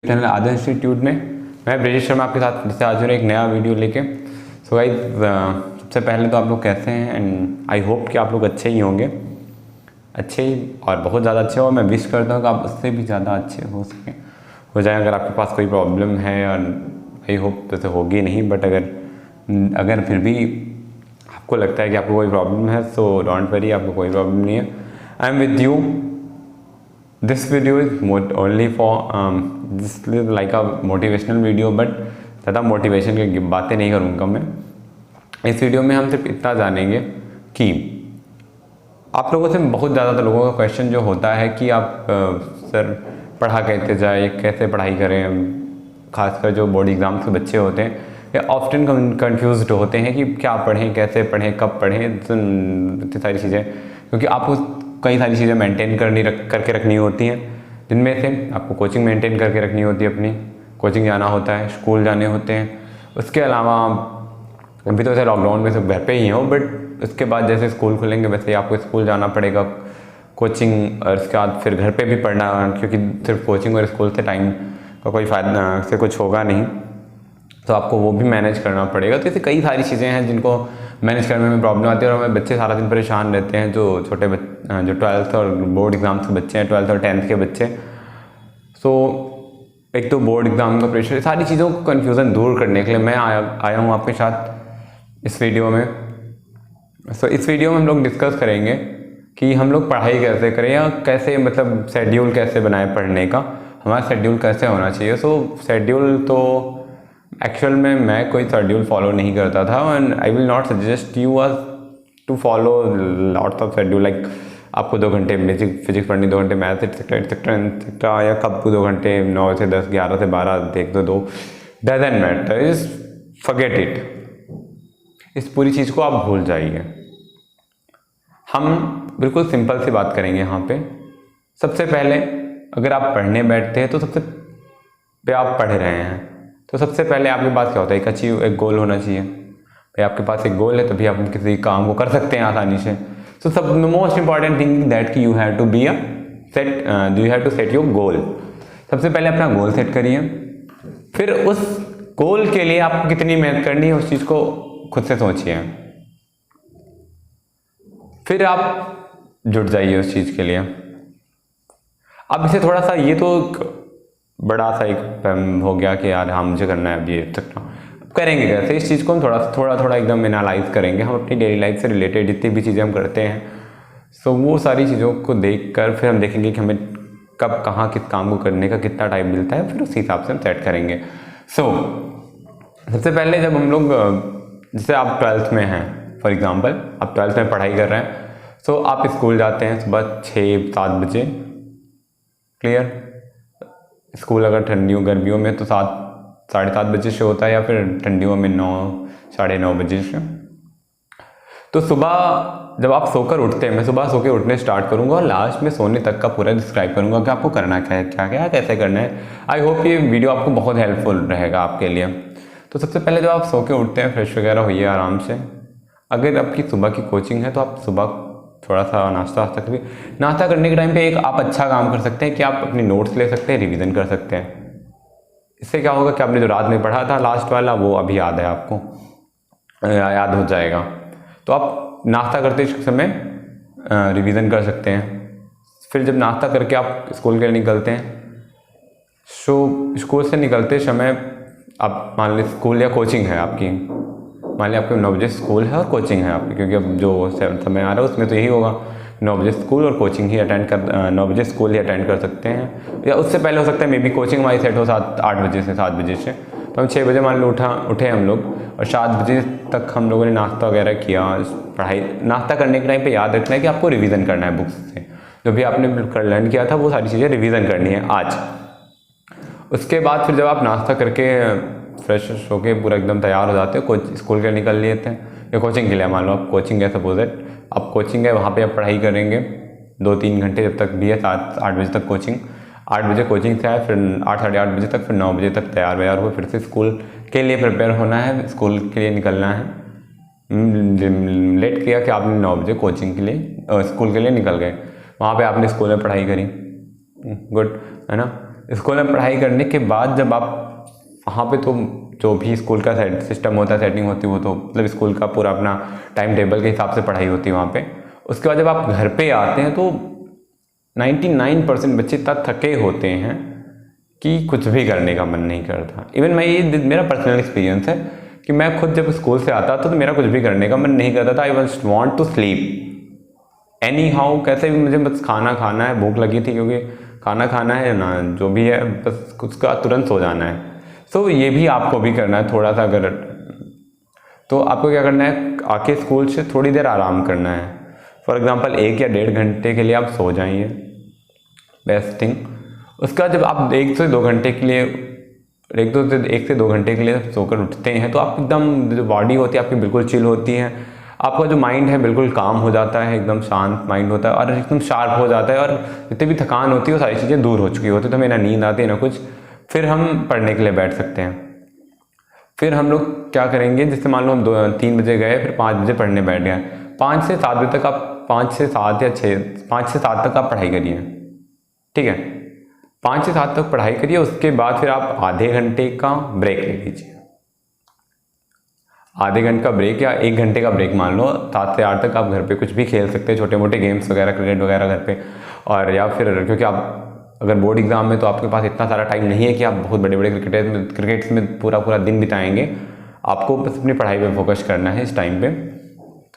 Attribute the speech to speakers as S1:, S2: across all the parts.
S1: Channel आदर्श institute में मैं ब्रिजेश शर्मा आपके साथ फिर से आज एक नया वीडियो लेके। सो गाइस, सबसे पहले तो आप लोग कैसे हैं एंड आई होप कि आप लोग अच्छे ही होंगे, अच्छे ही और बहुत ज़्यादा अच्छे हो। मैं विश करता हूँ कि आप उससे भी ज़्यादा अच्छे हो सकें, हो जाए। अगर आपके पास कोई प्रॉब्लम है, और आई होप वैसे होगी नहीं, बट अगर फिर भी आपको लगता है कि आपको कोई प्रॉब्लम है, सो डोंट वरी, आपको कोई प्रॉब्लम नहीं है। I am with you. This video is only for this is like a motivational video, but ज़्यादा मोटिवेशन की बातें नहीं करूँगा मैं। इस वीडियो में हम सिर्फ इतना जानेंगे कि आप लोगों से बहुत ज़्यादा लोगों का क्वेश्चन जो होता है कि आप सर पढ़ा कैसे जाए, कैसे पढ़ाई करें। खासकर जो बोर्ड एग्ज़ाम्स के बच्चे होते हैं ये ऑफ्टन कंफ्यूज्ड होते हैं कि क्या पढ़ें, कैसे पढ़ें, कब पढ़ें, इतनी सारी चीज़ें, क्योंकि आपको कई सारी चीज़ें मेंटेन करके रखनी होती हैं, जिनमें से आपको कोचिंग मेंटेन करके रखनी होती है, अपनी कोचिंग जाना होता है, स्कूल जाने होते हैं। उसके अलावा अभी तो वैसे लॉकडाउन में सब घर पे ही हो, बट उसके बाद जैसे स्कूल खुलेंगे वैसे ही आपको स्कूल जाना पड़ेगा, कोचिंग, और उसके बाद फिर घर पे भी पढ़ना, क्योंकि सिर्फ कोचिंग और स्कूल से टाइम का कोई फ़ायदा से कुछ होगा नहीं, तो आपको वो भी मैनेज करना पड़ेगा। तो ऐसे कई सारी चीज़ें हैं जिनको मैनेज करने में प्रॉब्लम आती है, और हमें बच्चे सारा दिन परेशान रहते हैं, जो छोटे जो 12th और बोर्ड एग्ज़ाम्स के बच्चे हैं, 12th और 10th के बच्चे। सो एक तो बोर्ड एग्ज़ाम का प्रेशर, सारी चीज़ों को कन्फ्यूज़न दूर करने के लिए मैं आया हूँ आपके साथ इस वीडियो में। सो इस वीडियो में हम लोग डिस्कस करेंगे कि हम लोग पढ़ाई कैसे करें, या कैसे मतलब शेड्यूल कैसे बनाए पढ़ने का, हमारा शेड्यूल कैसे होना चाहिए। सो शेड्यूल तो एक्चुअल में मैं कोई शेड्यूल फॉलो नहीं करता था, and I will not suggest you to follow lots of schedule, like आपको 2 घंटे बेसिक फिजिक्स पढ़नी, 2 घंटे मैथ्स, एक्सेट्रा, या कब को 2 घंटे 9 से 10, 11 से 12, देख दो, doesn't matter, is forget it. इस पूरी चीज़ को आप भूल जाइए। हम बिल्कुल सिंपल सी बात करेंगे यहाँ पे। सबसे पहले अगर आप पढ़ने बैठते हैं तो आप पढ़ रहे हैं, तो सबसे पहले आपके पास क्या होता है, एक गोल होना चाहिए। भाई आपके पास एक गोल है, तभी आप किसी काम को कर सकते हैं आसानी से। सो सब मोस्ट इंपॉर्टेंट थिंग दैट कि you have to set your goal. सबसे पहले अपना गोल सेट करिए, फिर उस गोल के लिए आपको कितनी मेहनत करनी है उस चीज़ को खुद से सोचिए, फिर आप जुट जाइए उस चीज़ के लिए। अब इसे थोड़ा सा, ये तो बड़ा सा एक हो गया कि यार हाँ मुझे करना है, अब ये करेंगे कैसे, इस चीज़ को हम थोड़ा एकदम एनालाइज करेंगे। हम अपनी डेली लाइफ से रिलेटेड जितनी भी चीज़ें हम करते हैं, सो वो सारी चीज़ों को देखकर फिर हम देखेंगे कि हमें कब कहाँ किस काम को करने का कितना टाइम मिलता है, फिर उस हिसाब से हम सेट करेंगे। सो सबसे पहले जब हम लोग, जैसे आप 12th में हैं फॉर एग्ज़ाम्पल, आप 12th में पढ़ाई कर रहे हैं, सो आप स्कूल जाते हैं सुबह 6-7 बजे, क्लियर। स्कूल अगर ठंडियों गर्मियों में तो 7-7:30 बजे से होता है, या फिर ठंडियों में 9-9:30 बजे से। तो सुबह जब आप सोकर उठते हैं, मैं सुबह सो के उठने स्टार्ट करूंगा और लास्ट में सोने तक का पूरा डिस्क्राइब करूंगा कि आपको करना क्या है, क्या कैसे करना है। आई होप ये वीडियो आपको बहुत हेल्पफुल रहेगा आपके लिए। तो सबसे पहले जब आप सो के उठते हैं, फ्रेश वगैरह होइए आराम से। अगर आपकी सुबह की कोचिंग है तो आप सुबह थोड़ा सा नाश्ता करिए। नाश्ता करने के टाइम पे एक आप अच्छा काम कर सकते हैं कि आप अपने नोट्स ले सकते हैं, रिवीजन कर सकते हैं। इससे क्या होगा कि आपने जो रात में पढ़ा था लास्ट वाला, वो अभी याद है, आपको याद हो जाएगा। तो आप नाश्ता करते समय रिवीजन कर सकते हैं। फिर जब नाश्ता करके आप स्कूल के लिए निकलते हैं, सो स्कूल से निकलते समय आप मान लीजिए स्कूल या कोचिंग है आपकी, मान लिया आपके 9 बजे स्कूल है और कोचिंग है आपकी, क्योंकि अब जो समय आ रहा है उसमें तो यही होगा, 9 बजे स्कूल और कोचिंग ही 9 बजे स्कूल ही अटेंड कर सकते हैं, या उससे पहले हो सकता है मे बी कोचिंग हमारी सेट हो 7-8 बजे से, 7 बजे से। तो हम 6 बजे मान लो उठे हम लोग, और 7 बजे तक हम लोगों ने नाश्ता वगैरह किया। पढ़ाई नाश्ता करने के टाइम पे याद रखना है कि आपको रिवीजन करना है बुक्स से, जो भी आपने लर्न किया था वो सारी चीज़ें रिवीजन करनी है आज। उसके बाद फिर जब आप नाश्ता करके फ्रेश होके पूरा एकदम तैयार हो जाते हो, स्कूल के निकल लेते हैं, या कोचिंग के लिए, मान लो आप कोचिंग है, सपोज इट आप कोचिंग है, वहाँ पे आप पढ़ाई करेंगे 2-3 घंटे, जब तक भी है 7-8 बजे तक कोचिंग। 8 बजे कोचिंग से आए, फिर 8-8:30 बजे तक, फिर 9 बजे तक तैयार हो, फिर से स्कूल के लिए प्रिपेयर होना है, स्कूल के लिए निकलना है। लेट किया कि आपने 9 बजे कोचिंग के लिए स्कूल के लिए निकल गए, वहाँ पर आपने स्कूल में पढ़ाई करी, गुड है ना। स्कूल में पढ़ाई करने के बाद जब आप वहाँ पे, तो जो भी स्कूल का सिस्टम होता है, सेटिंग होती है, वो तो मतलब स्कूल का पूरा अपना टाइम टेबल के हिसाब से पढ़ाई होती है वहाँ पे। उसके बाद जब आप घर पे आते हैं तो 99% बच्चे इतना थके होते हैं कि कुछ भी करने का मन नहीं करता। इवन मैं, ये मेरा पर्सनल एक्सपीरियंस है कि मैं खुद जब स्कूल से आता था तो मेरा कुछ भी करने का मन नहीं करता था। I was want to sleep anyhow, कैसे भी मुझे बस खाना खाना है, भूख लगी थी क्योंकि खाना खाना है ना, जो भी है बस उसका तुरंत सो जाना है। सो ये भी आपको भी करना है थोड़ा सा, अगर तो आपको क्या करना है, आके स्कूल से थोड़ी देर आराम करना है। फॉर एग्जांपल 1 या 1.5 घंटे के लिए आप सो जाइए, बेस्ट थिंग। उसके बाद जब आप 1 से 2 घंटे के लिए 1 से 2 घंटे के लिए सोकर उठते हैं तो आप एकदम, जो बॉडी होती है आपकी बिल्कुल चिल होती है, आपका जो माइंड है बिल्कुल काम हो जाता है, एकदम शांत माइंड होता है और एकदम शार्प हो जाता है, और जितनी भी थकान होती है वो सारी चीज़ें दूर हो चुकी होती है, तो हमें ना नींद आती है ना कुछ। फिर हम पढ़ने के लिए बैठ सकते हैं। फिर हम लोग क्या करेंगे, जैसे मान लो हम 3 बजे गए, फिर 5 बजे पढ़ने बैठ गए, 5 से 7 बजे तक आप 5 से 7 या 5 से 7 तक आप पढ़ाई करिए, ठीक है। 5 से 7 तक पढ़ाई करिए, उसके बाद फिर आप आधे घंटे का ब्रेक ले लीजिए। आधे घंटे का ब्रेक या 1 घंटे का ब्रेक मान लो। 7 से 8 तक आप घर पे कुछ भी खेल सकते हैं, छोटे मोटे गेम्स वगैरह, क्रिकेट वगैरह घर पे। और या फिर क्योंकि आप अगर बोर्ड एग्जाम में, तो आपके पास इतना सारा टाइम नहीं है कि आप बहुत बड़े बड़े क्रिकेट्स में पूरा दिन बिताएंगे। आपको बस अपनी पढ़ाई पे फोकस करना है इस टाइम पे,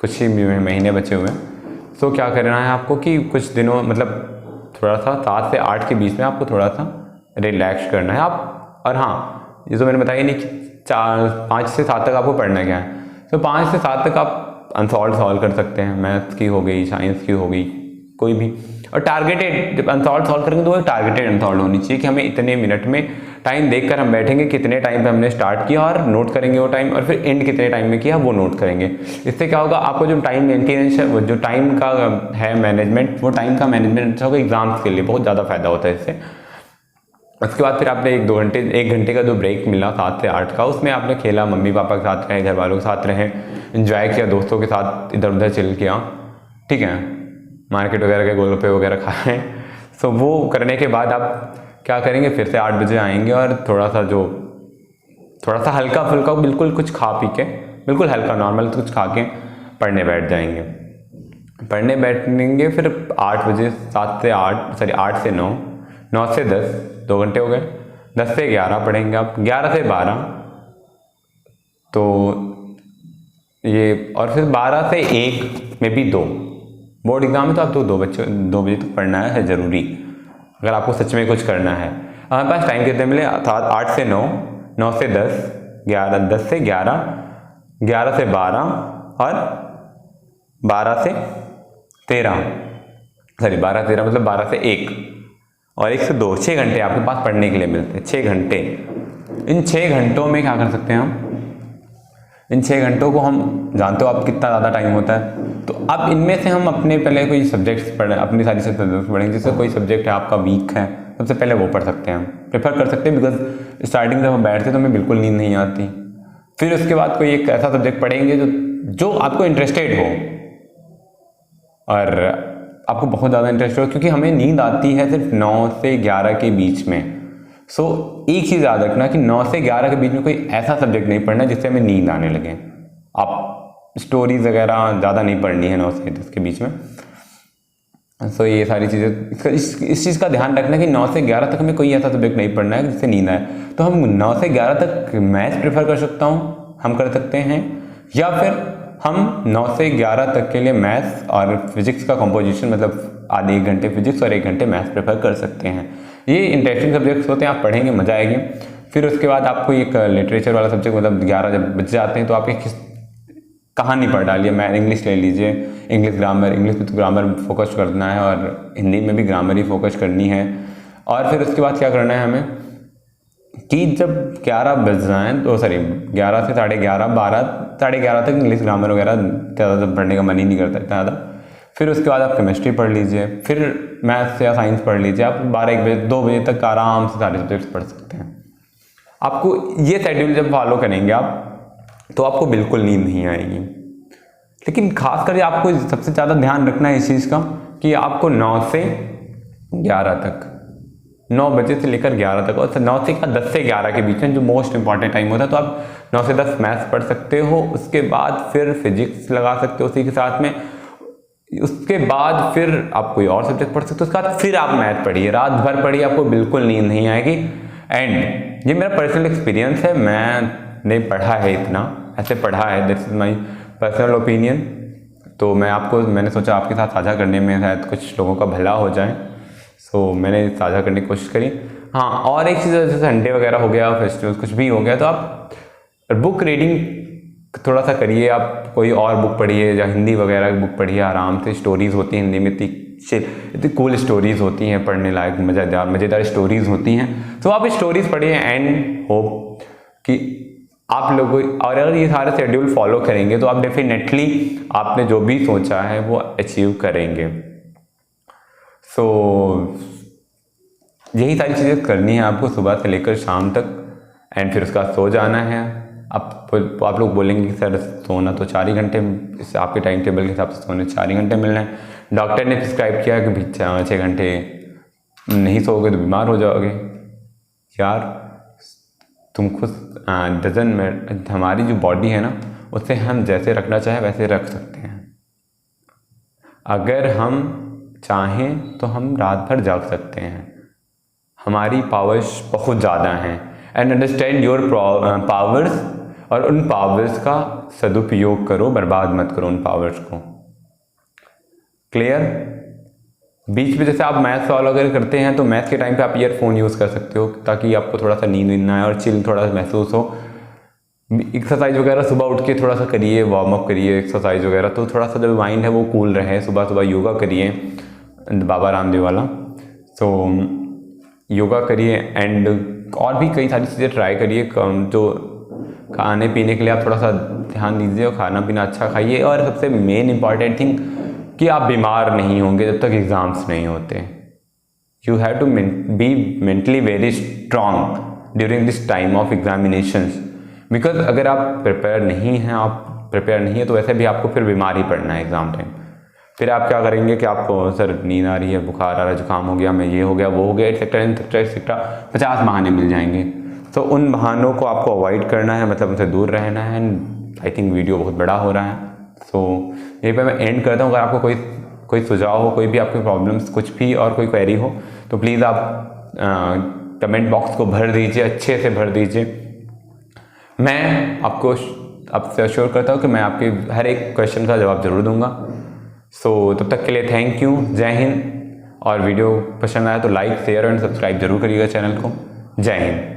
S1: कुछ ही महीने बचे हुए हैं। सो क्या करना है आपको कि कुछ दिनों, मतलब थोड़ा सा 7 से 8 के बीच में आपको थोड़ा सा रिलैक्स करना है आप। और हाँ, ये तो मैंने बताया नहीं कि 5 से 7 तक आपको पढ़ना क्या है। तो 5 से 7 तक आप अनसॉल्व सॉल्व कर सकते हैं, मैथ्स की हो गई, साइंस की हो गई, कोई भी। और टारगेटेड, जब अनसॉल्व सॉल्व करेंगे तो वो टारगेटेड अनसॉल्व होनी चाहिए कि हमें इतने मिनट में टाइम देखकर हम बैठेंगे, कितने टाइम पे हमने स्टार्ट किया और नोट करेंगे वो टाइम, और फिर एंड कितने टाइम में किया वो नोट करेंगे। इससे क्या होगा, आपको जो टाइम मेंटेनेंस है, वो जो टाइम का है मैनेजमेंट, वो टाइम का मैनेजमेंट अच्छा होगा। एग्जाम्स के लिए बहुत ज़्यादा फायदा होता है इससे। उसके बाद फिर आपने 1 घंटे का जो ब्रेक मिला 7 से 8 का, उसमें आपने खेला, मम्मी पापा के साथ रहे, घर वालों के साथ रहे, एंजॉय किया, दोस्तों के साथ इधर उधर चिल किया, ठीक है, मार्केट वगैरह के गोलगप्पे वगैरह खाए। सो वो करने के बाद आप क्या करेंगे, फिर से 8 बजे आएंगे और थोड़ा सा हल्का फुल्का बिल्कुल कुछ खा पी के, बिल्कुल हल्का नॉर्मल कुछ खा के पढ़ने बैठ जाएंगे। पढ़ने बैठेंगे फिर 8 बजे, 8 से 9, 9 से 10, 2 घंटे हो गए। 10 से 11 पढ़ेंगे आप, 11 से 12, तो ये, और फिर 12 से 1 में भी 2। बोर्ड एग्जाम में तो आपको 2 बजे तक पढ़ना है ज़रूरी, अगर आपको सच में कुछ करना है। हमारे पास टाइम कितने मिले, 8 से 9, 9 से 10, 10 से 11, 11 से 12 और 12 से 13, सॉरी 12 13 मतलब 12 से 1 और 1 से 2, 6 घंटे आपके पास पढ़ने के लिए मिलते हैं। 6 घंटे, इन 6 घंटों में क्या कर सकते हैं हम, इन 6 घंटों को हम जानते हो आप कितना ज़्यादा टाइम होता है, तो अब इनमें से हम अपने पहले कोई सब्जेक्ट्स पढ़ें, अपनी सारी सब्जेक्ट्स पढ़ेंगे। जैसे कोई सब्जेक्ट है आपका वीक है, सबसे पहले वो पढ़ सकते हैं, हम प्रेफर कर सकते हैं, बिकॉज स्टार्टिंग जब हम बैठते तो हमें बिल्कुल नींद नहीं आती। फिर उसके बाद कोई एक ऐसा सब्जेक्ट पढ़ेंगे जो आपको इंटरेस्टेड हो और आपको बहुत ज़्यादा इंटरेस्ट हो, क्योंकि हमें नींद आती है सिर्फ 9 से 11 के बीच में। सो एक चीज़ याद रखना कि 9 से 11 के बीच में कोई ऐसा सब्जेक्ट नहीं पढ़ना जिससे हमें नींद आने लगे। आप स्टोरीज वगैरह ज़्यादा नहीं पढ़नी है 9 से 10 के बीच में। सो ये सारी चीज़ें, इस चीज़ का ध्यान रखना कि 9 से 11 तक हमें कोई ऐसा सब्जेक्ट नहीं पढ़ना है जिससे नींद आए। तो हम 9 से 11 तक मैथ्स प्रेफर कर सकता हूँ, हम कर सकते हैं, या फिर हम 9 से 11 तक के लिए मैथ्स और फिजिक्स का कंपोजिशन, मतलब आधे 1 घंटे फिजिक्स और 1 घंटे मैथ्स प्रेफर कर सकते हैं। ये इंटरेस्टिंग सब्जेक्ट्स होते हैं, आप पढ़ेंगे मजा आएगी। फिर उसके बाद आपको एक लिटरेचर वाला सब्जेक्ट, मतलब 11 जब बच जाते हैं तो आप एक कहानी पढ़ डालिए। मैं इंग्लिश ले लीजिए, इंग्लिश ग्रामर, इंग्लिश में तो ग्रामर फोकस करना है और हिंदी में भी ग्रामर ही फोकस करनी है। और फिर उसके बाद क्या करना है हमें कि जब 11 बज जाएँ तो 11 से 11:30, 12, 11:30 तक इंग्लिश ग्रामर वगैरह ज़्यादा पढ़ने का मन ही नहीं करता इतना ज़्यादा। फिर उसके बाद आप केमिस्ट्री पढ़ लीजिए, फिर मैथ्स या साइंस पढ़ लीजिए। आप 12-1 बजे 2 बजे तक आराम से सारे सब्जेक्ट्स पढ़ सकते हैं। आपको ये शेड्यूल जब फॉलो करेंगे आप, तो आपको बिल्कुल नींद नहीं आएगी। लेकिन खासकर आपको सबसे ज़्यादा ध्यान रखना है इस चीज़ का कि आपको 9 से 11 तक 9 बजे से लेकर 11 तक, और 9 से 10 से 11 के बीच में जो मोस्ट इंपॉर्टेंट टाइम होता है, तो आप 9 से 10 मैथ्स पढ़ सकते हो। उसके बाद फिर फिजिक्स लगा सकते हो उसी के साथ में। उसके बाद फिर आप कोई और सब्जेक्ट पढ़ सकते हो। उसके बाद फिर आप मैथ पढ़िए, रात भर पढ़िए, आपको बिल्कुल नींद नहीं आएगी। एंड ये मेरा पर्सनल एक्सपीरियंस है, मैंने पढ़ा है इतना, ऐसे पढ़ा है, दैट्स माय पर्सनल ओपिनियन। तो मैंने सोचा आपके साथ साझा करने में शायद कुछ लोगों का भला हो जाए, सो मैंने साझा करने की कोशिश करी। हाँ, और एक चीज़ जैसे संडे वगैरह हो गया, फेस्टिवल कुछ भी हो गया, तो आप बुक रीडिंग थोड़ा सा करिए। आप कोई और बुक पढ़िए, या हिंदी वगैरह की बुक पढ़िए आराम से। स्टोरीज़ होती हैं हिंदी में, इतनी कूल स्टोरीज़ होती हैं, पढ़ने लायक मज़ेदार स्टोरीज़ होती हैं। तो आप स्टोरीज़ पढ़िए एंड होप कि आप लोग, और अगर ये सारे शेड्यूल फॉलो करेंगे तो आप डेफिनेटली आपने जो भी सोचा है वो अचीव करेंगे। सो यही सारी चीज़ें करनी है आपको सुबह से लेकर शाम तक, एंड फिर उसका सो जाना है। आप लोग बोलेंगे कि सर सोना तो 4 ही घंटे, इस आपके टाइम टेबल के हिसाब से सोने 4 ही घंटे मिल रहे हैं। डॉक्टर ने प्रिस्क्राइब किया कि 6 घंटे नहीं सोओगे तो बीमार हो जाओगे। यार तुम खुद हमारी जो बॉडी है ना, उसे हम जैसे रखना चाहे वैसे रख सकते हैं। अगर हम चाहें तो हम रात भर जाग सकते हैं। हमारी पावर्स बहुत ज़्यादा हैं। एंड अंडरस्टैंड योर पावर्स, और उन पावर्स का सदुपयोग करो, बर्बाद मत करो उन पावर्स को। क्लियर? बीच में जैसे आप मैथ सॉल्व अगर करते हैं तो मैथ के टाइम पे आप ईयरफोन यूज़ कर सकते हो, ताकि आपको थोड़ा सा नींद ना आए और चिल थोड़ा सा महसूस हो। एक्सरसाइज वगैरह सुबह उठ के थोड़ा सा करिए, वार्म अप करिए एक्सरसाइज वगैरह, तो थोड़ा सा जो माइंड है वो कूल रहे। सुबह योगा करिए, बाबा रामदेव वाला, तो योगा करिए। एंड और भी कई सारी चीज़ें ट्राई करिए। जो खाने पीने के लिए आप थोड़ा सा ध्यान दीजिए, और खाना पीना अच्छा खाइए। और सबसे मेन इंपॉर्टेंट थिंग कि आप बीमार नहीं होंगे जब तक एग्ज़ाम्स नहीं होते। You have to be mentally very strong during this time of examinations, because अगर आप प्रिपेयर नहीं हैं तो वैसे भी आपको फिर बीमार ही पड़ना है एग्ज़ाम टाइम। फिर आप क्या करेंगे कि आपको सर नींद आ रही है, बुखार आ रहा है, जुकाम हो गया, मैं ये हो गया, वो हो गया, एक्सेट्रा 50 बहाने मिल जाएंगे। तो उन बहानों को आपको अवॉइड करना है, मतलब उनसे दूर रहना है। आई थिंक वीडियो बहुत बड़ा हो रहा है, सो यहीं पे मैं एंड करता हूँ। अगर आपको कोई सुझाव हो, कोई भी आपकी प्रॉब्लम्स कुछ भी और कोई क्वेरी हो, तो प्लीज़ आप कमेंट बॉक्स को भर दीजिए, अच्छे से भर दीजिए। मैं आपसे अश्योर करता हूँ कि मैं आपके हर एक क्वेश्चन का जवाब ज़रूर दूंगा। सो तब तक के लिए थैंक यू, जय हिंद। और वीडियो पसंद आया तो लाइक, शेयर एंड सब्सक्राइब जरूर करिएगा चैनल को। जय हिंद।